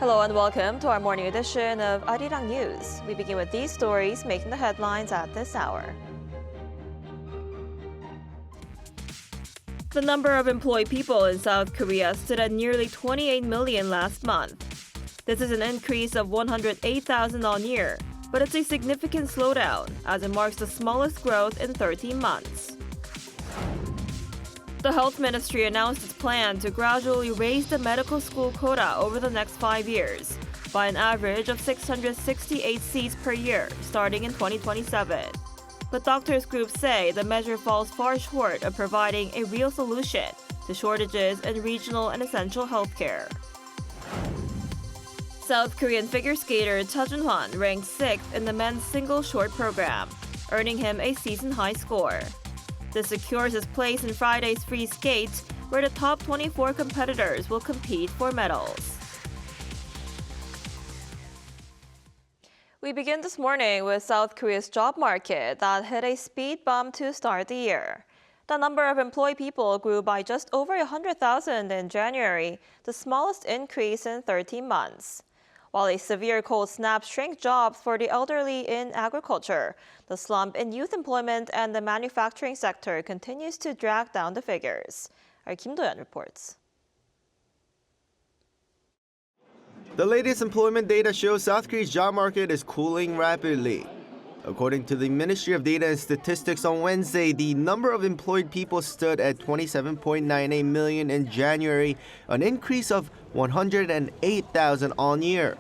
Hello and welcome to our morning edition of Arirang News. We begin with these stories making the headlines at this hour. The number of employed people in South Korea stood at nearly 28 million last month. This is an increase of 108,000 on year, but it's a significant slowdown as it marks the smallest growth in 13 months. The Health Ministry announced its plan to gradually raise the medical school quota over the next 5 years by an average of 668 seats per year, starting in 2027. But doctors groups say the measure falls far short of providing a real solution to shortages in regional and essential healthcare. South Korean figure skater Cha Jun-hwan ranked 6th in the men's single short program, earning him a season-high score. This secures his place in Friday's free skate, where the top 24 competitors will compete for medals. We begin this morning with South Korea's job market that hit a speed bump to start the year. The number of employed people grew by just over 100,000 in January, the smallest increase in 13 months. While a severe cold snap shrank jobs for the elderly in agriculture, the slump in youth employment and the manufacturing sector continues to drag down the figures. Our Kim Do-yeon reports. The latest employment data shows South Korea's job market is cooling rapidly. According to the Ministry of Data and Statistics on Wednesday, the number of employed people stood at 27.98 million in January, an increase of 108,000 on year.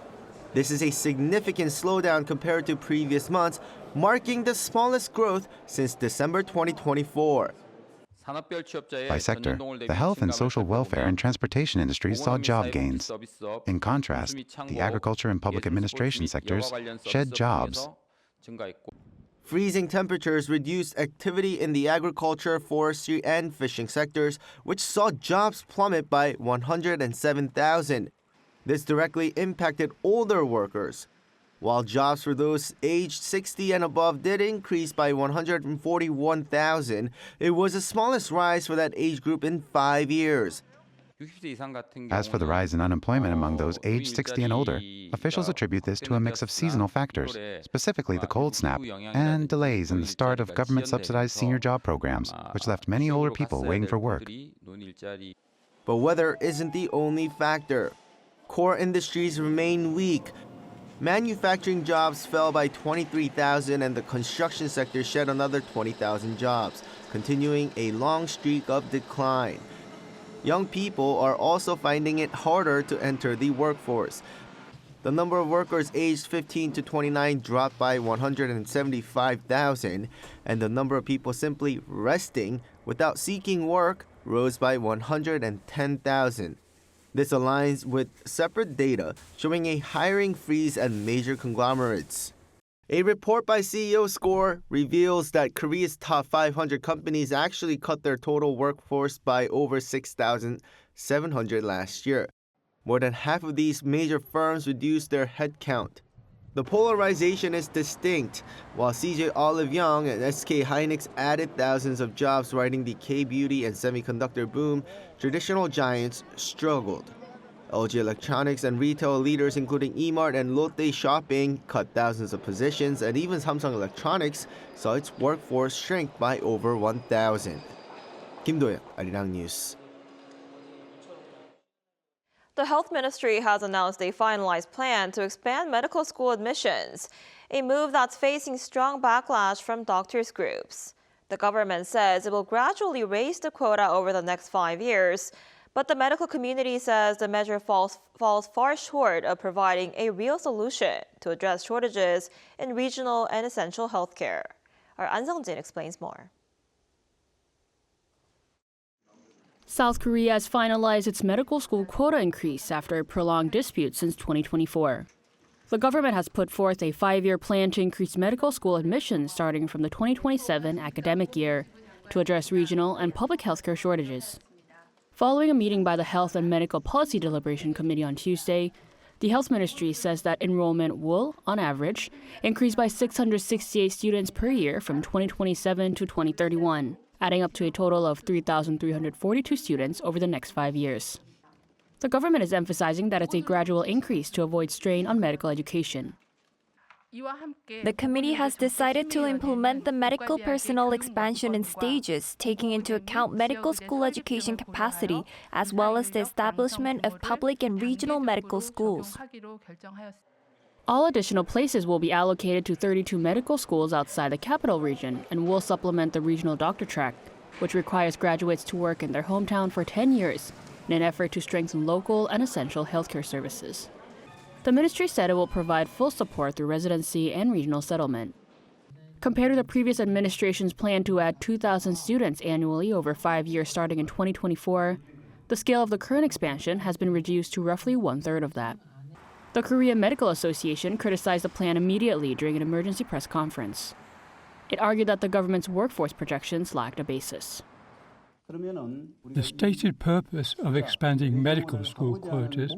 This is a significant slowdown compared to previous months, marking the smallest growth since December 2024. By sector, the health and social welfare and transportation industries saw job gains. In contrast, the agriculture and public administration sectors shed jobs. Freezing temperatures reduced activity in the agriculture, forestry, and fishing sectors, which saw jobs plummet by 107,000. This directly impacted older workers. While jobs for those aged 60 and above did increase by 141,000, it was the smallest rise for that age group in 5 years. As for the rise in unemployment among those aged 60 and older, officials attribute this to a mix of seasonal factors, specifically the cold snap, and delays in the start of government-subsidized senior job programs, which left many older people waiting for work. But weather isn't the only factor. Core industries remain weak. Manufacturing jobs fell by 23,000 and the construction sector shed another 20,000 jobs, continuing a long streak of decline. Young people are also finding it harder to enter the workforce. The number of workers aged 15 to 29 dropped by 175,000, and the number of people simply resting without seeking work rose by 110,000. This aligns with separate data showing a hiring freeze at major conglomerates. A report by CEO Score reveals that Korea's top 500 companies actually cut their total workforce by over 6,700 last year. More than half of these major firms reduced their headcount. The polarization is distinct. While CJ Olive Young and SK Hynix added thousands of jobs riding the K-beauty and semiconductor boom, traditional giants struggled. LG Electronics and retail leaders including E-Mart and Lotte Shopping cut thousands of positions, and even Samsung Electronics saw its workforce shrink by over 1,000. Kim Do-yeon, Arirang News. The Health Ministry has announced a finalized plan to expand medical school admissions, a move that's facing strong backlash from doctors' groups. The government says it will gradually raise the quota over the next 5 years, but the medical community says the measure falls far short of providing a real solution to address shortages in regional and essential healthcare. Our An Sung-jin explains more. South Korea has finalized its medical school quota increase after a prolonged dispute since 2024. The government has put forth a 5-year plan to increase medical school admissions starting from the 2027 academic year to address regional and public healthcare shortages. Following a meeting by the Health and Medical Policy Deliberation Committee on Tuesday, the Health Ministry says that enrollment will, on average, increase by 668 students per year from 2027 to 2031, adding up to a total of 3,342 students over the next 5 years. The government is emphasizing that it's a gradual increase to avoid strain on medical education. The committee has decided to implement the medical personnel expansion in stages, taking into account medical school education capacity, as well as the establishment of public and regional medical schools. All additional places will be allocated to 32 medical schools outside the capital region and will supplement the regional doctor track, which requires graduates to work in their hometown for 10 years in an effort to strengthen local and essential healthcare services. The ministry said it will provide full support through residency and regional settlement. Compared to the previous administration's plan to add 2,000 students annually over 5 years starting in 2024, the scale of the current expansion has been reduced to roughly one-third of that. The Korean Medical Association criticized the plan immediately during an emergency press conference. It argued that the government's workforce projections lacked a basis. The stated purpose of expanding medical school quotas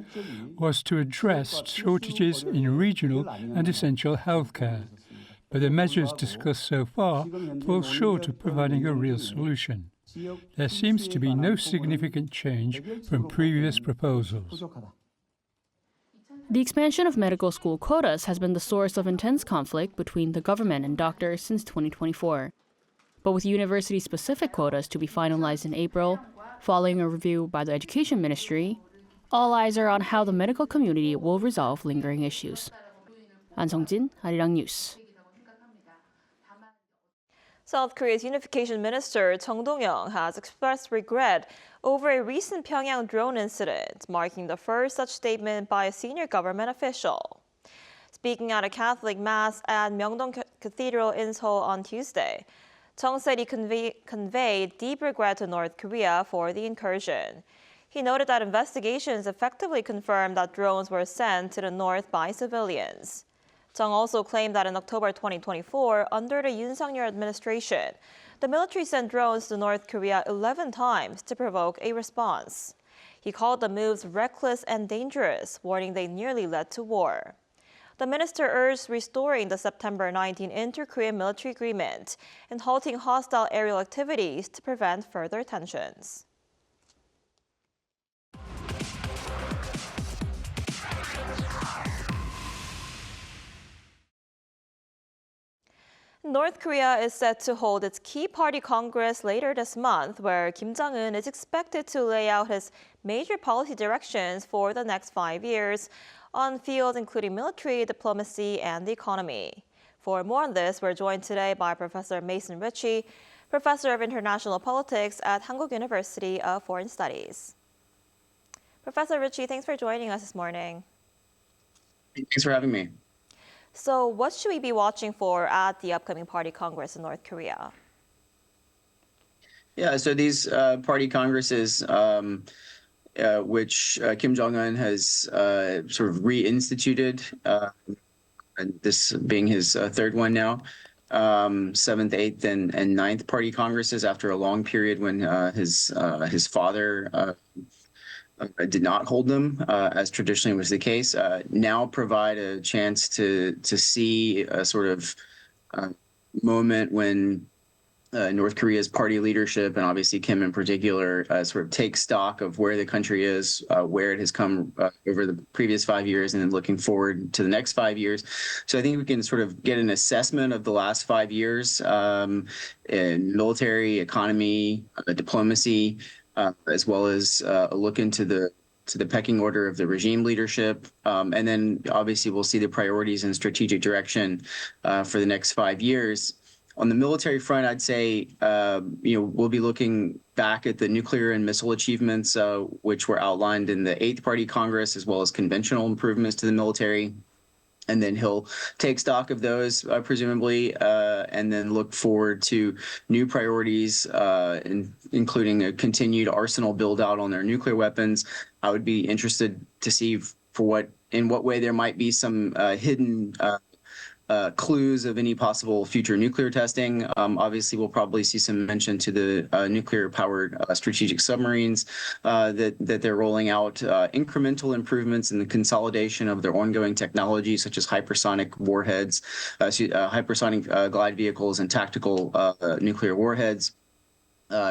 was to address shortages in regional and essential healthcare, but the measures discussed so far fall short of providing a real solution. There seems to be no significant change from previous proposals. The expansion of medical school quotas has been the source of intense conflict between the government and doctors since 2024. But with university-specific quotas to be finalized in April, following a review by the Education Ministry, all eyes are on how the medical community will resolve lingering issues. An Sung-jin, Arirang News. South Korea's Unification Minister Chung Dong-young has expressed regret over a recent Pyongyang drone incident, marking the first such statement by a senior government official. Speaking at a Catholic Mass at Myeongdong Cathedral in Seoul on Tuesday, Chung said he conveyed deep regret to North Korea for the incursion. He noted that investigations effectively confirmed that drones were sent to the north by civilians. Chung also claimed that in October 2024, under the Yoon Suk-yeol administration, the military sent drones to North Korea 11 times to provoke a response. He called the moves reckless and dangerous, warning they nearly led to war. The minister urged restoring the September 19 inter-Korean military agreement and halting hostile aerial activities to prevent further tensions. North Korea is set to hold its key party congress later this month, where Kim Jong-un is expected to lay out his major policy directions for the next 5 years on fields including military, diplomacy, and the economy. For more on this, we're joined today by Professor Mason Ritchie, Professor of International Politics at Hankuk University of Foreign Studies. Professor Ritchie, thanks for joining us this morning. Thanks for having me. So what should we be watching for at the upcoming Party Congress in North Korea? Yeah, so these party congresses, which Kim Jong-un has sort of reinstituted, and this being his third one now, 7th, 8th, and 9th party congresses after a long period when his father did not hold them, as traditionally was the case, now provide a chance to see a sort of moment when North Korea's party leadership, and obviously Kim in particular, sort of take stock of where the country is, where it has come over the previous 5 years, and then looking forward to the next 5 years. So I think we can sort of get an assessment of the last 5 years in military, economy, diplomacy, as well as a look into the pecking order of the regime leadership. And then obviously we'll see the priorities and strategic direction for the next 5 years. On the military front, I'd say, we'll be looking back at the nuclear and missile achievements, which were outlined in the 8th Party Congress, as well as conventional improvements to the military. And then he'll take stock of those, presumably, and then look forward to new priorities, including a continued arsenal build out on their nuclear weapons. I would be interested to see in what way there might be some hidden clues of any possible future nuclear testing. Obviously, we'll probably see some mention to the nuclear-powered strategic submarines that they're rolling out, incremental improvements in the consolidation of their ongoing technology, such as hypersonic warheads, hypersonic glide vehicles, and tactical nuclear warheads.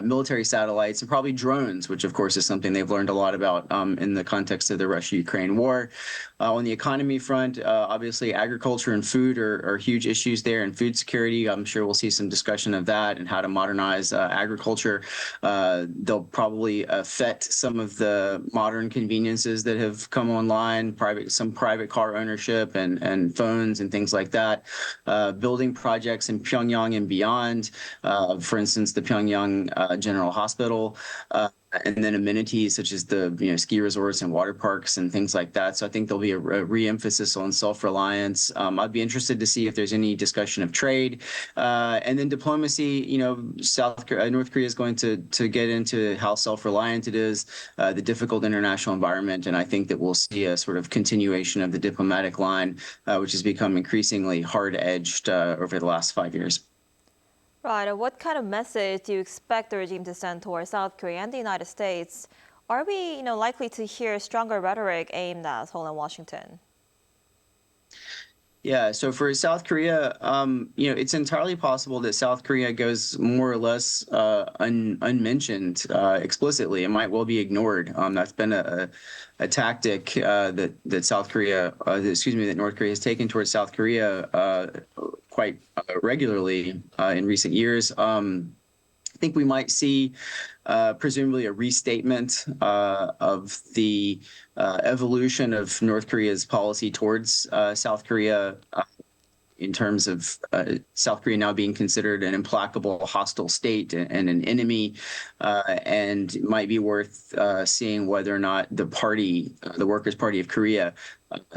military satellites, and probably drones, which of course is something they've learned a lot about in the context of the Russia-Ukraine war. On the economy front, obviously agriculture and food are huge issues there, and food security. I'm sure we'll see some discussion of that and how to modernize agriculture. They'll probably affect some of the modern conveniences that have come online, some private car ownership and phones and things like that. Building projects in Pyongyang and beyond, for instance, the Pyongyang General Hospital, and then amenities such as the ski resorts and water parks and things like that. So I think there'll be a re-emphasis on self-reliance. I'd be interested to see if there's any discussion of trade, and then diplomacy. North Korea is going to get into how self-reliant it is, the difficult international environment, and I think that we'll see a sort of continuation of the diplomatic line, which has become increasingly hard-edged over the last 5 years. Right. What kind of message do you expect the regime to send towards South Korea and the United States? Are we, likely to hear stronger rhetoric aimed at Seoul and Washington? Yeah, so for South Korea, it's entirely possible that South Korea goes more or less unmentioned explicitly. It might well be ignored. That's been a tactic that North Korea has taken towards South Korea quite regularly in recent years. I think we might see presumably a restatement of the evolution of North Korea's policy towards South Korea in terms of South Korea now being considered an implacable, hostile state and an enemy, and it might be worth seeing whether or not the Workers' Party of Korea,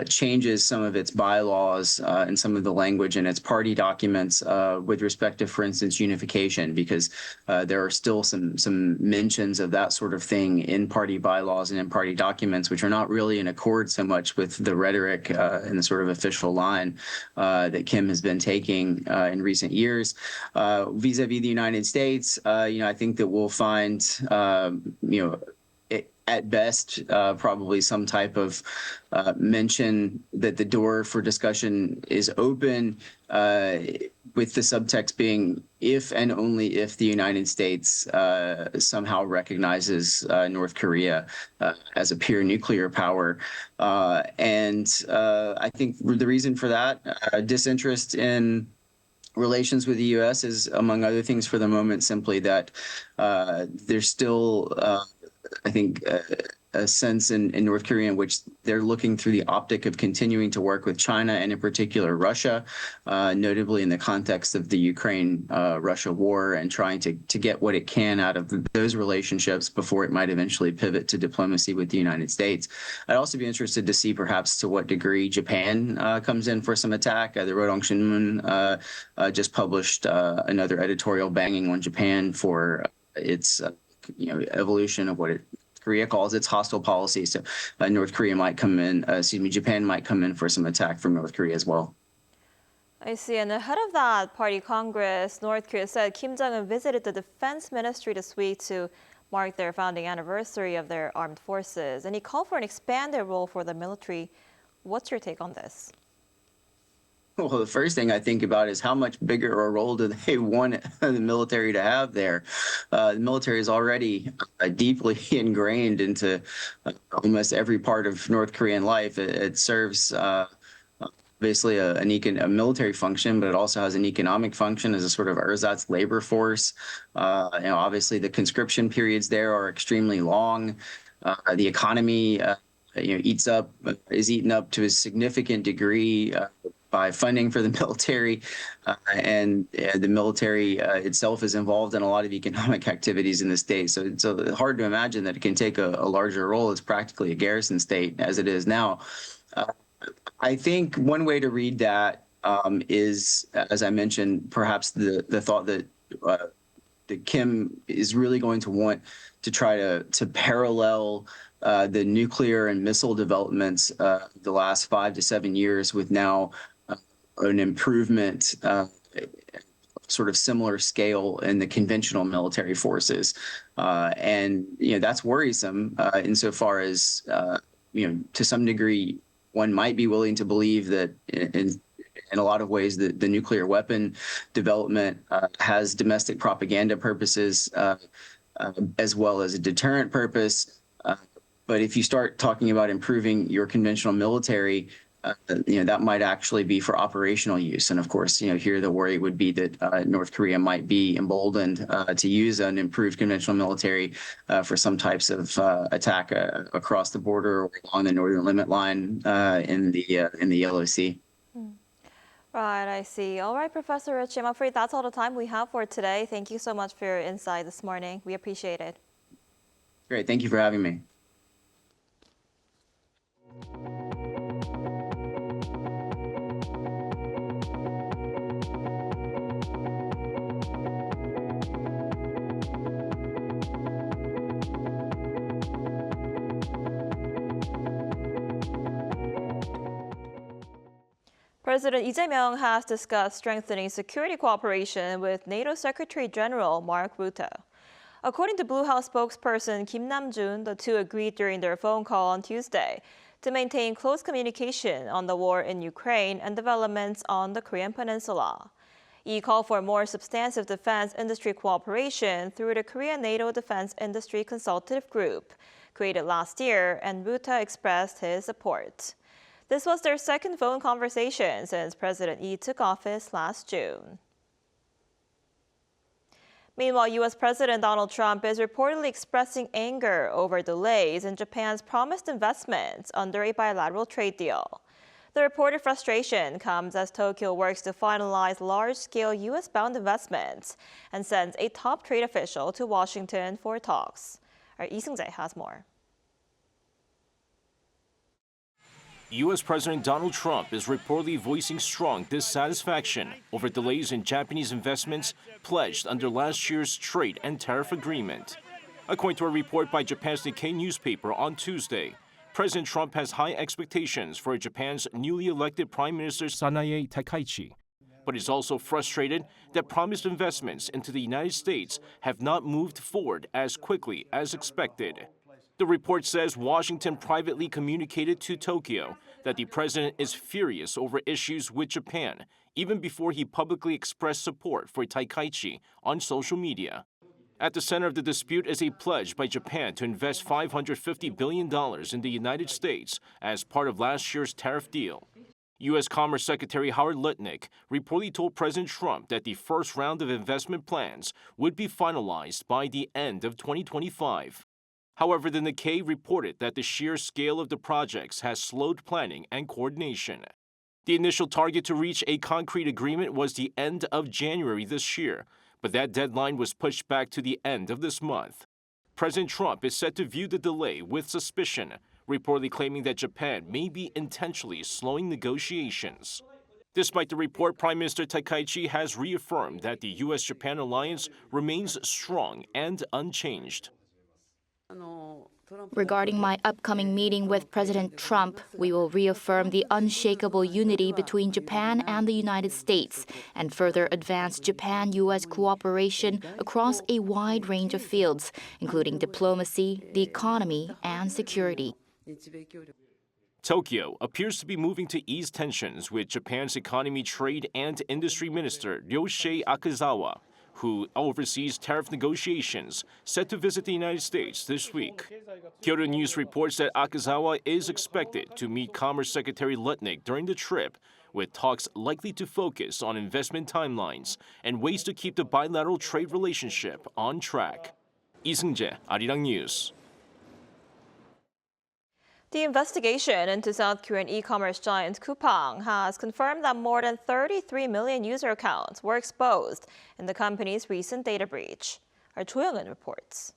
changes some of its bylaws and some of the language in its party documents with respect to, for instance, unification, because there are still some mentions of that sort of thing in party bylaws and in party documents, which are not really in accord so much with the rhetoric and the sort of official line that Kim has been taking in recent years. Vis-a-vis the United States, I think that we'll find, at best, probably some type of mention that the door for discussion is open, with the subtext being if and only if the United States somehow recognizes North Korea as a peer nuclear power. And I think the reason for that, disinterest in relations with the U.S. is, among other things, for the moment, simply that there's still I think a sense in North Korea in which they're looking through the optic of continuing to work with China and in particular Russia, notably in the context of the Ukraine-Russia war, and trying to get what it can out of those relationships before it might eventually pivot to diplomacy with the United States. I'd also be interested to see perhaps to what degree Japan comes in for some attack. The Rodong Shinmun just published another editorial banging on Japan for its evolution of what Korea calls its hostile policy. So Japan might come in for some attack from North Korea as well. I see. And ahead of that party congress, North Korea said Kim Jong-un visited the defense ministry this week to mark their founding anniversary of their armed forces. And he called for an expanded role for the military. What's your take on this? Well, the first thing I think about is how much bigger a role do they want the military to have there? The military is already deeply ingrained into almost every part of North Korean life. It serves basically a military function, but it also has an economic function as a sort of ersatz labor force. Obviously, the conscription periods there are extremely long. The economy, is eaten up to a significant degree by funding for the military, and the military itself is involved in a lot of economic activities in the state. So it's hard to imagine that it can take a larger role. It's practically a garrison state as it is now. I think one way to read that is, as I mentioned, perhaps the thought that Kim is really going to want to try to parallel the nuclear and missile developments the last 5 to 7 years with now an improvement, sort of similar scale in the conventional military forces. And that's worrisome insofar as, to some degree, one might be willing to believe that in a lot of ways, the nuclear weapon development has domestic propaganda purposes as well as a deterrent purpose. But if you start talking about improving your conventional military, that might actually be for operational use. And of course, here the worry would be that North Korea might be emboldened to use an improved conventional military for some types of attack across the border or along the northern limit line in the Yellow Sea. Right, I see. All right, Professor Ritchie, I'm afraid that's all the time we have for today. Thank you so much for your insight this morning. We appreciate it. Great. Thank you for having me. President Lee Jae-myung has discussed strengthening security cooperation with NATO Secretary General Mark Rutte. According to Blue House spokesperson Kim Nam-jun, the two agreed during their phone call on Tuesday to maintain close communication on the war in Ukraine and developments on the Korean Peninsula. He called for more substantive defense industry cooperation through the Korean NATO Defense Industry Consultative Group, created last year, and Rutte expressed his support. This was their second phone conversation since President Lee took office last June. Meanwhile, U.S. President Donald Trump is reportedly expressing anger over delays in Japan's promised investments under a bilateral trade deal. The reported frustration comes as Tokyo works to finalize large-scale U.S.-bound investments and sends a top trade official to Washington for talks. Our Lee Seung-jae has more. U.S. President Donald Trump is reportedly voicing strong dissatisfaction over delays in Japanese investments pledged under last year's trade and tariff agreement. According to a report by Japan's Nikkei newspaper on Tuesday, President Trump has high expectations for Japan's newly elected Prime Minister Sanae Takaichi, but is also frustrated that promised investments into the United States have not moved forward as quickly as expected. The report says Washington privately communicated to Tokyo that the president is furious over issues with Japan, even before he publicly expressed support for Takaichi on social media. At the center of the dispute is a pledge by Japan to invest $550 billion in the United States as part of last year's tariff deal. U.S. Commerce Secretary Howard Lutnick reportedly told President Trump that the first round of investment plans would be finalized by the end of 2025. However, the Nikkei reported that the sheer scale of the projects has slowed planning and coordination. The initial target to reach a concrete agreement was the end of January this year, but that deadline was pushed back to the end of this month. President Trump is said to view the delay with suspicion, reportedly claiming that Japan may be intentionally slowing negotiations. Despite the report, Prime Minister Takaichi has reaffirmed that the U.S.-Japan alliance remains strong and unchanged. Regarding my upcoming meeting with President Trump, we will reaffirm the unshakable unity between Japan and the United States and further advance Japan-U.S. cooperation across a wide range of fields, including diplomacy, the economy, and security. Tokyo appears to be moving to ease tensions with Japan's Economy, Trade, and Industry Minister Ryosei Akazawa, who oversees tariff negotiations, set to visit the United States this week. Kyodo News reports that Akazawa is expected to meet Commerce Secretary Lutnick during the trip, with talks likely to focus on investment timelines and ways to keep the bilateral trade relationship on track. Lee Seung-jae, Arirang News. The investigation into South Korean e-commerce giant Coupang has confirmed that more than 33 million user accounts were exposed in the company's recent data breach. Our Cho Young-eun reports.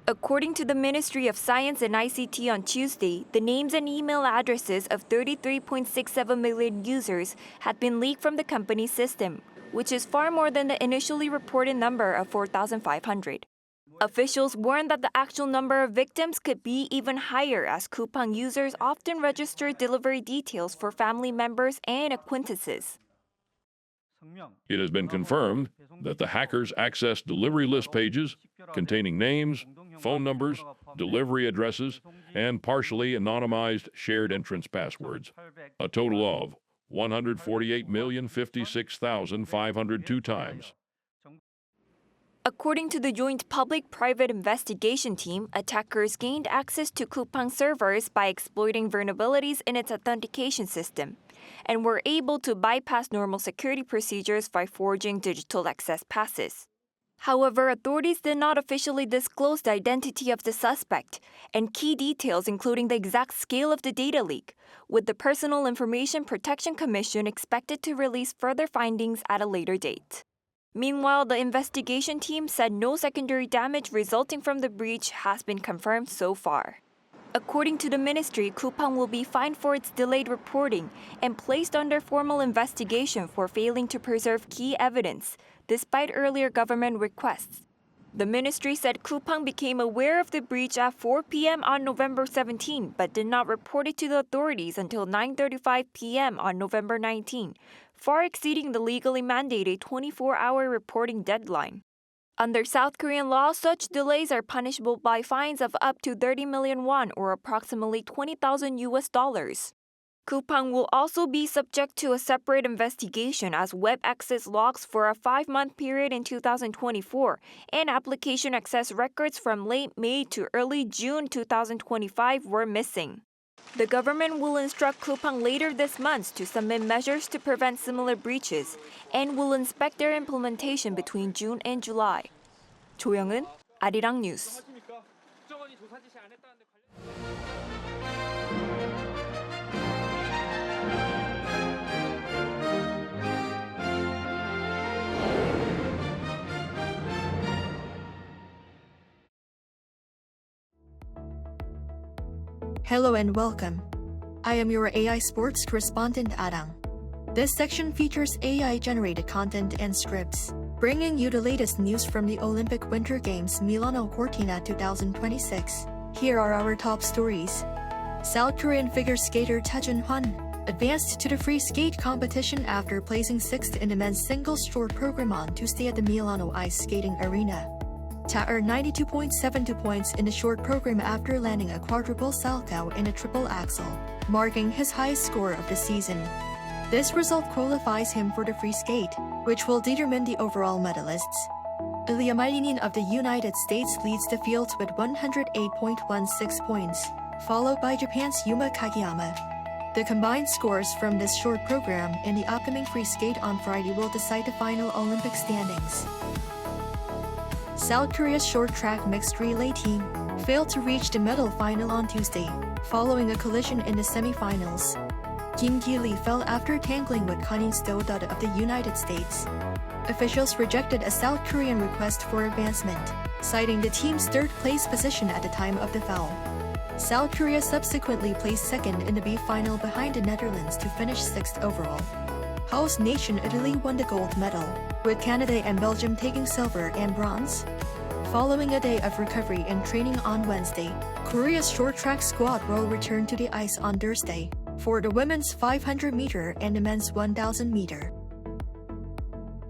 According to the Ministry of Science and ICT on Tuesday, the names and email addresses of 33.67 million users had been leaked from the company's system, which is far more than the initially reported number of 4,500. Officials warned that the actual number of victims could be even higher as Coupang users often register delivery details for family members and acquaintances. It has been confirmed that the hackers accessed delivery list pages containing names, phone numbers, delivery addresses, and partially anonymized shared entrance passwords. A total of 148,056,502 times. According to the Joint Public-Private Investigation Team, attackers gained access to Coupang servers by exploiting vulnerabilities in its authentication system, and were able to bypass normal security procedures by forging digital access passes. However, authorities did not officially disclose the identity of the suspect and key details including the exact scale of the data leak, with the Personal Information Protection Commission expected to release further findings at a later date. Meanwhile, the investigation team said no secondary damage resulting from the breach has been confirmed so far. According to the ministry, Coupang will be fined for its delayed reporting and placed under formal investigation for failing to preserve key evidence, despite earlier government requests. The ministry said Coupang became aware of the breach at 4 p.m. on November 17, but did not report it to the authorities until 9:35 p.m. on November 19, far exceeding the legally mandated 24-hour reporting deadline. Under South Korean law, such delays are punishable by fines of up to 30 million won or approximately $20,000. Coupang will also be subject to a separate investigation as web access logs for a 5-month period in 2024 and application access records from late May to early June 2025 were missing. The government will instruct Coupang later this month to submit measures to prevent similar breaches and will inspect their implementation between June and July. 조영은, Arirang News. Hello and welcome. I am your AI sports correspondent Arirang. This section features AI-generated content and scripts, bringing you the latest news from the Olympic Winter Games Milano Cortina 2026. Here are our top stories. South Korean figure skater Taejun Hwan advanced to the free skate competition after placing 6th in the men's singles short program on Tuesday at the Milano Ice Skating Arena. Ta earned 92.72 points in the short program after landing a quadruple salchow in a triple axel, marking his highest score of the season. This result qualifies him for the free skate, which will determine the overall medalists. Ilya Mailinin of the United States leads the field with 108.16 points, followed by Japan's Yuma Kageyama. The combined scores from this short program and the upcoming free skate on Friday will decide the final Olympic standings. South Korea's short track mixed relay team failed to reach the medal final on Tuesday, following a collision in the semifinals. Kim Ki-lee fell after tangling with Kanin Stodod of the United States. Officials rejected a South Korean request for advancement, citing the team's third-place position at the time of the foul. South Korea subsequently placed second in the B final behind the Netherlands to finish 6th overall. Host nation Italy won the gold medal, with Canada and Belgium taking silver and bronze. Following a day of recovery and training on Wednesday, Korea's short track squad will return to the ice on Thursday for the women's 500-meter and the men's 1,000-meter.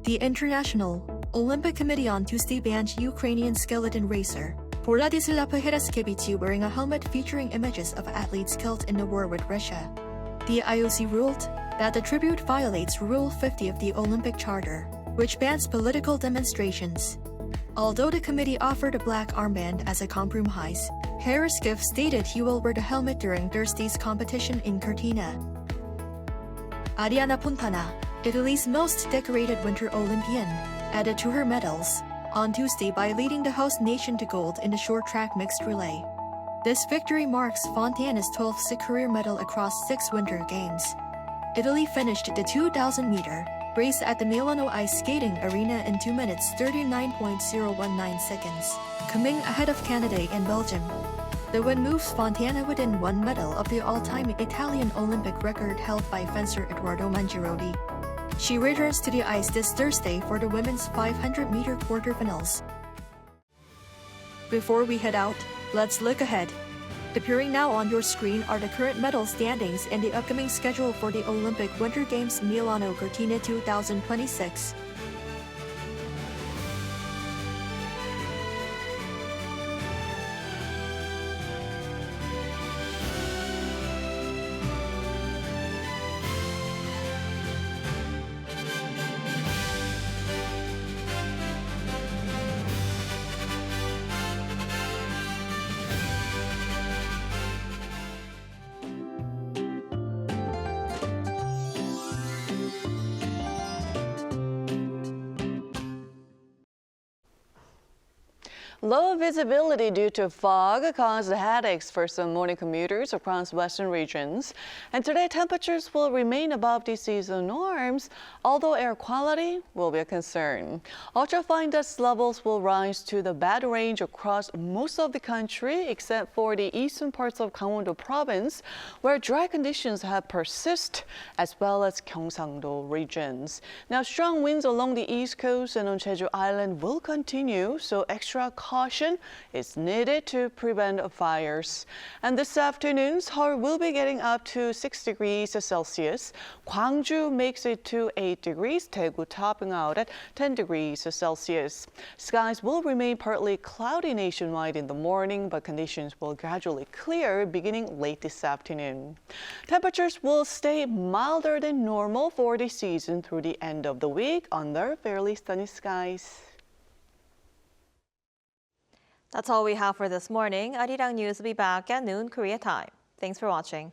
The International Olympic Committee on Tuesday banned Ukrainian skeleton racer Volodymyr Heraskevich wearing a helmet featuring images of athletes killed in the war with Russia. The IOC ruled that the tribute violates Rule 50 of the Olympic Charter, which bans political demonstrations. Although the committee offered a black armband as a compromise, Heraskevich stated he will wear the helmet during Thursday's competition in Cortina. Arianna Fontana, Italy's most decorated Winter Olympian, added to her medals on Tuesday by leading the host nation to gold in the short track mixed relay. This victory marks Fontana's 12th career medal across 6 Winter Games. Italy finished the 2,000-meter race at the Milano Ice Skating Arena in 2 minutes 39.019 seconds, coming ahead of Canada and Belgium. The win moves Fontana within 1 medal of the all-time Italian Olympic record held by fencer Edoardo Mangiarotti. She returns to the ice this Thursday for the women's 500-meter quarterfinals. Before we head out, let's look ahead. Appearing now on your screen are the current medal standings and the upcoming schedule for the Olympic Winter Games Milano Cortina 2026. Low visibility due to fog caused headaches for some morning commuters across western regions. And today, temperatures will remain above the seasonal norms, although air quality will be a concern. Ultrafine dust levels will rise to the bad range across most of the country, except for the eastern parts of Gangwon-do province, where dry conditions have persisted, as well as Gyeongsang-do regions. Now, strong winds along the east coast and on Jeju Island will continue, so extra caution is needed to prevent fires. And this afternoon, Seoul will be getting up to 6 degrees Celsius. Gwangju makes it to 8 degrees, Daegu topping out at 10 degrees Celsius. Skies will remain partly cloudy nationwide in the morning, but conditions will gradually clear beginning late this afternoon. Temperatures will stay milder than normal for the season through the end of the week under fairly sunny skies. That's all we have for this morning. Arirang News will be back at noon Korea time. Thanks for watching.